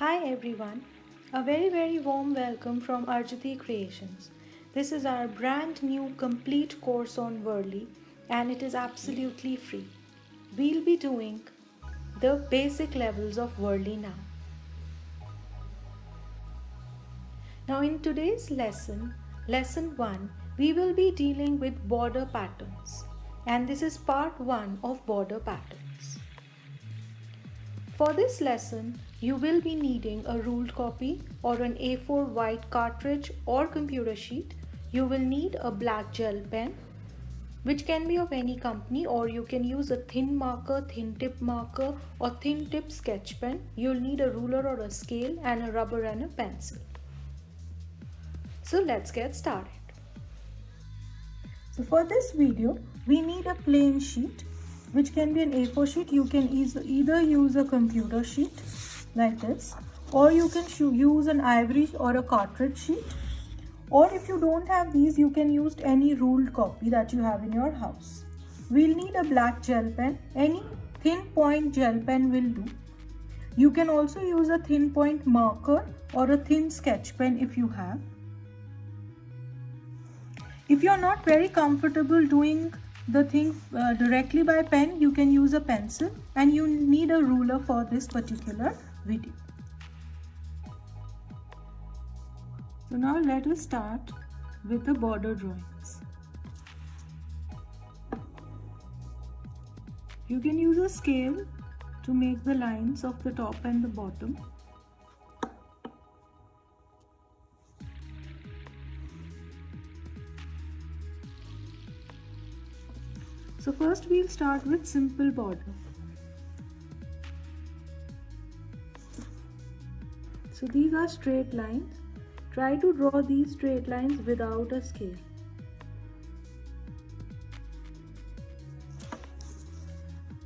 Hi everyone, a very warm welcome from Arjati Creations. This is our brand new complete course on Whirly and it is absolutely free. We'll be doing the basic levels of Whirly now. Now in today's lesson 1, we will be dealing with border patterns and this is part 1 of border patterns. For this lesson, you will be needing a ruled copy or an A4 white cartridge or computer sheet. You will need a black gel pen, which can be of any company, or you can use a thin marker, thin tip marker, or thin tip sketch pen. You'll need a ruler or a scale and a rubber and a pencil. So let's get started. So for this video, we need a plain sheet, which can be an A4 sheet. You can either use a computer sheet like this, or you can use an ivory or a cartridge sheet, or if you don't have these, you can use any ruled copy that you have in your house. We'll need a black gel pen. Any thin point gel pen will do. You can also use a thin point marker or a thin sketch pen if you have. If you're not very comfortable doing the thing directly by pen, you can use a pencil, and you need a ruler for this particular video. So now let us start with the border drawings. You can use a scale to make the lines of the top and the bottom. So first we'll start with simple border. So these are straight lines. Try to draw these straight lines without a scale.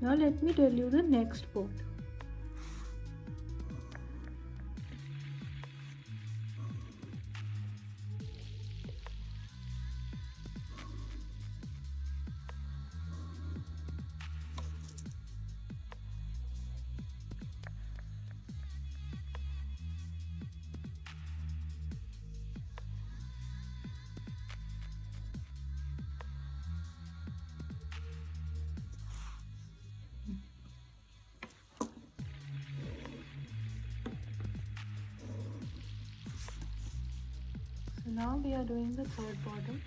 Now let me tell you the next border. So now we are doing the third border.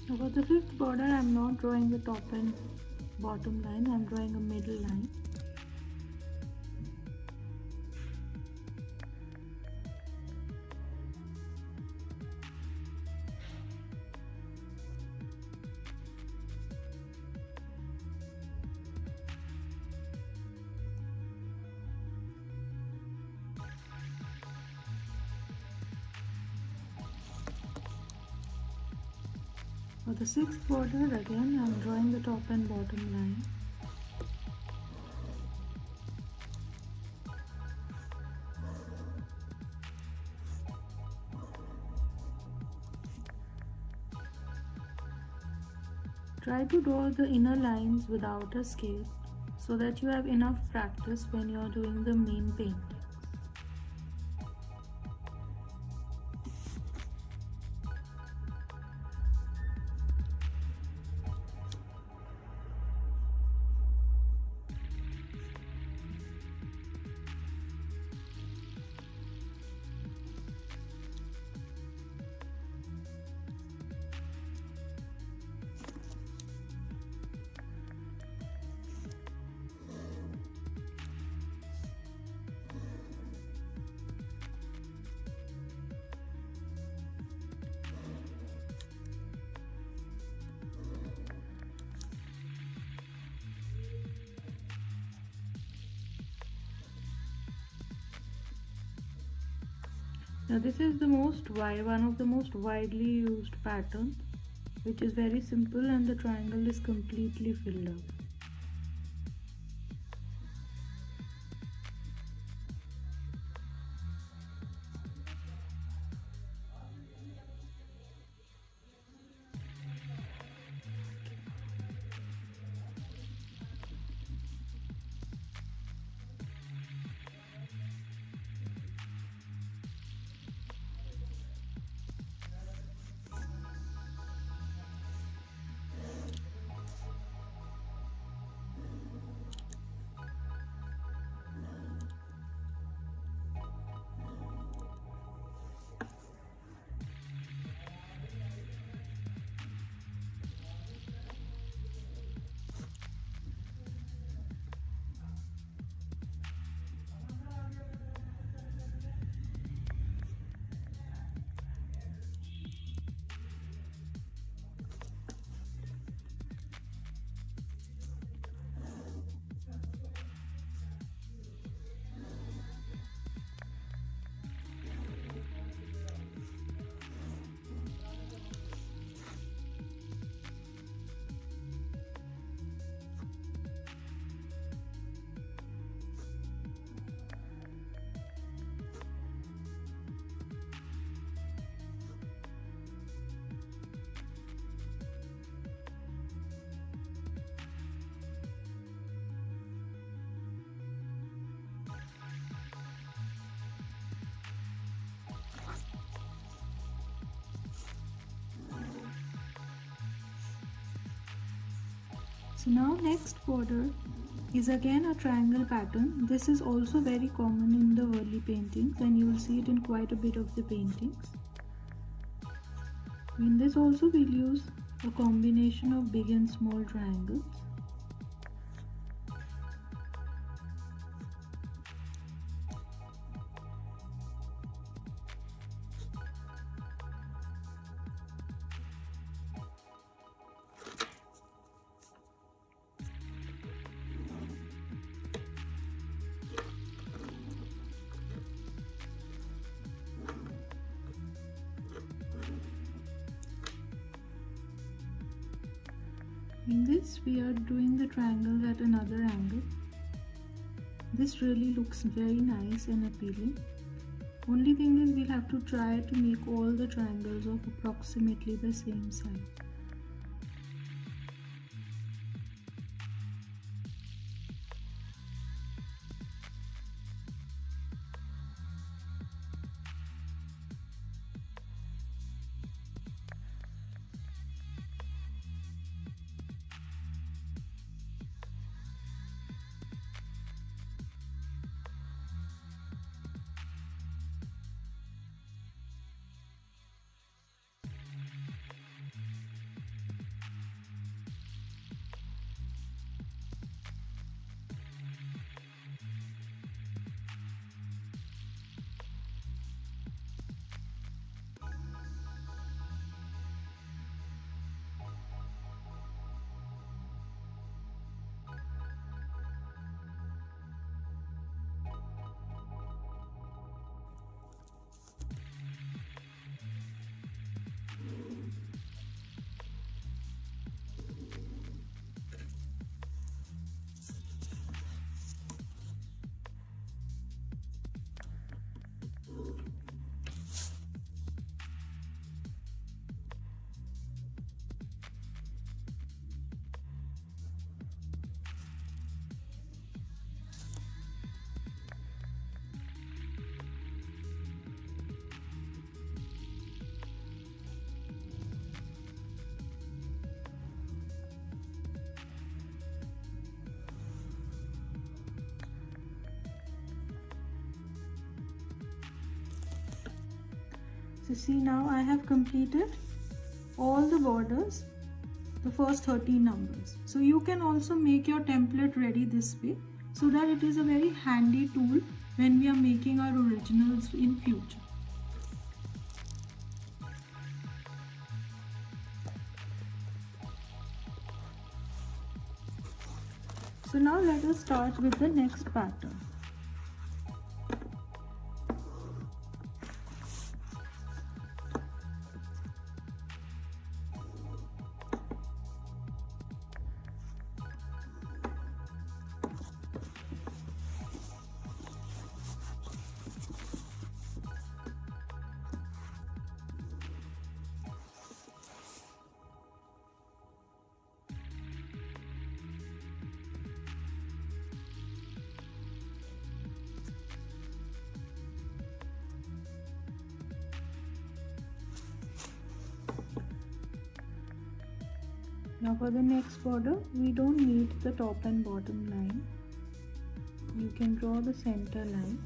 Now for the fifth border, I am not drawing the top and bottom line, I am drawing a middle line. For the sixth border, again I am drawing the top and bottom line. Try to draw the inner lines without a scale so that you have enough practice when you are doing the main painting. Now this is one of the most widely used patterns, which is very simple and the triangle is completely filled up. So now next border is again a triangle pattern. This is also very common in the early paintings and you will see it in quite a bit of the paintings. In this also we'll use a combination of big and small triangles. In this we are doing the triangles at another angle. This really looks very nice and appealing. Only thing is we'll have to try to make all the triangles of approximately the same size. So see, now I have completed all the borders, the first 13 numbers. So you can also make your template ready this way so that it is a very handy tool when we are making our originals in future. So now let us start with the next pattern. Now for the next border, we don't need the top and bottom line. You can draw the center line.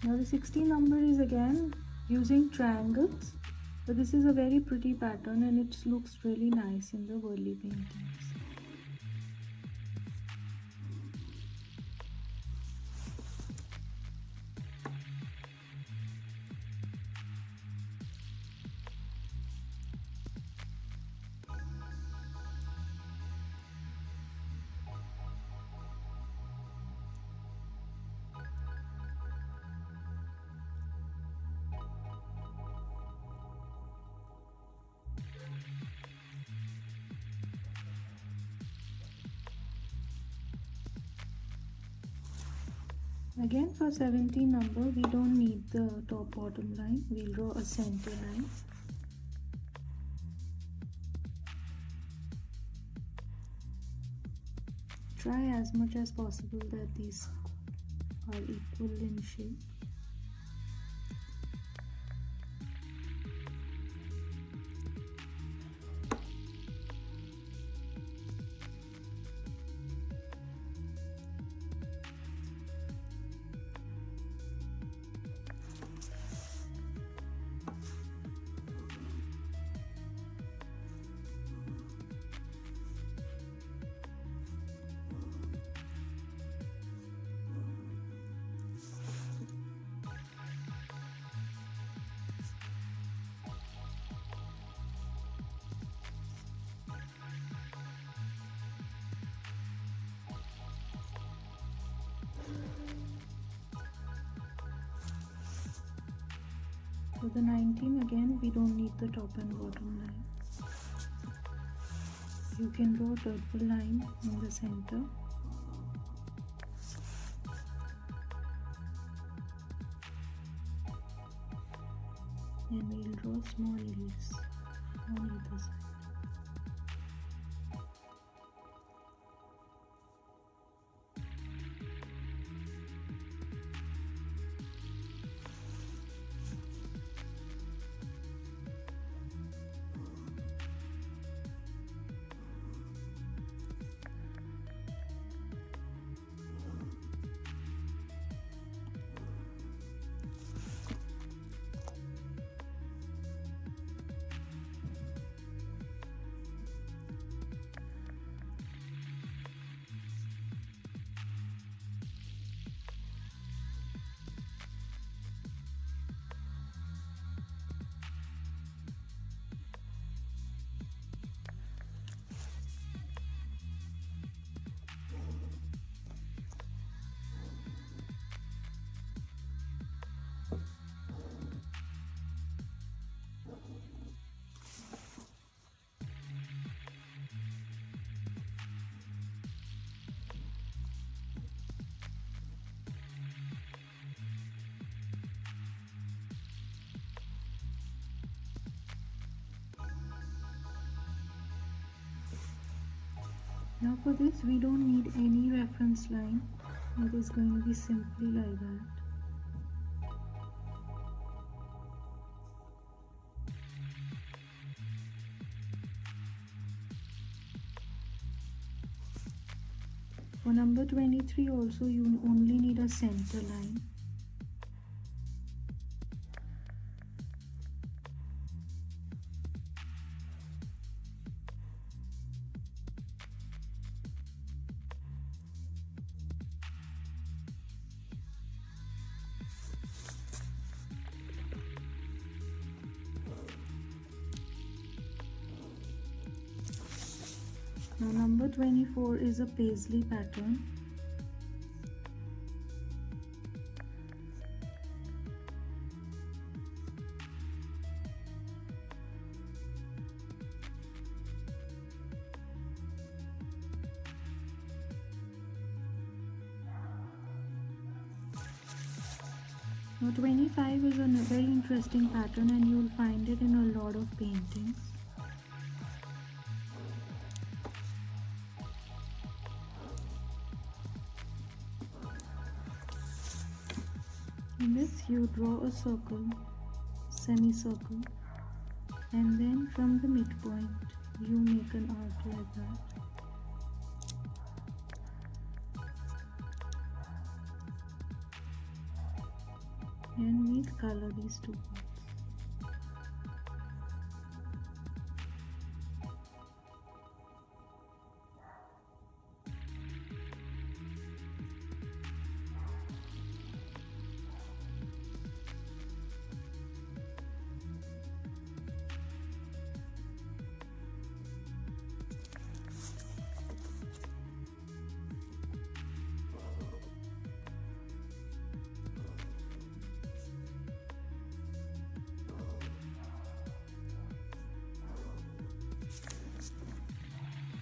Now the 16 number is again using triangles, but this is a very pretty pattern and it looks really nice in the Varli paintings. Again for 17 number, we don't need the top bottom line. We'll draw a center line. Try as much as possible that these are equal in shape. For the 19 again, we don't need the top and bottom line. You can draw a purple line in the center. And we'll draw small leaves on either side. Now for this, we don't need any reference line. It is going to be simply like that. For number 23 also, you only need a center line. Now number 24 is a paisley pattern. Now 25 is a very interesting pattern and you will find it in a lot of paintings. In this you draw a circle, semicircle, and then from the midpoint you make an arc like that. And we'll color these two parts.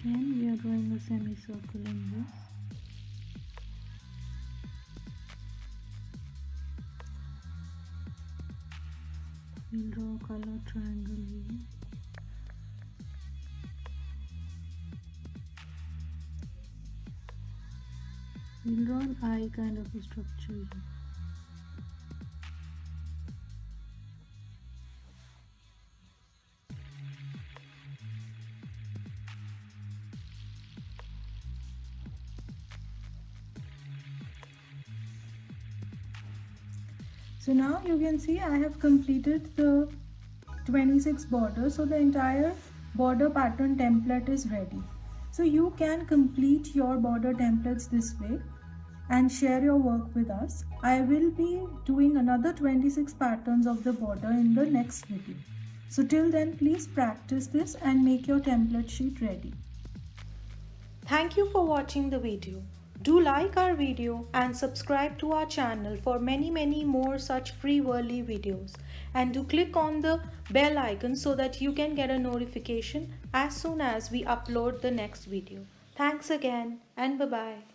And we are drawing a semicircle in this. We'll draw a color triangle here. We'll draw an eye kind of a structure here. So now you can see I have completed the 26 borders, so the entire border pattern template is ready. So you can complete your border templates this way and share your work with us. I will be doing another 26 patterns of the border in the next video. So till then, please practice this and make your template sheet ready. Thank you for watching the video. Do like our video and subscribe to our channel for many more such free Whirly videos, and do click on the bell icon so that you can get a notification as soon as we upload the next video. Thanks again and bye bye.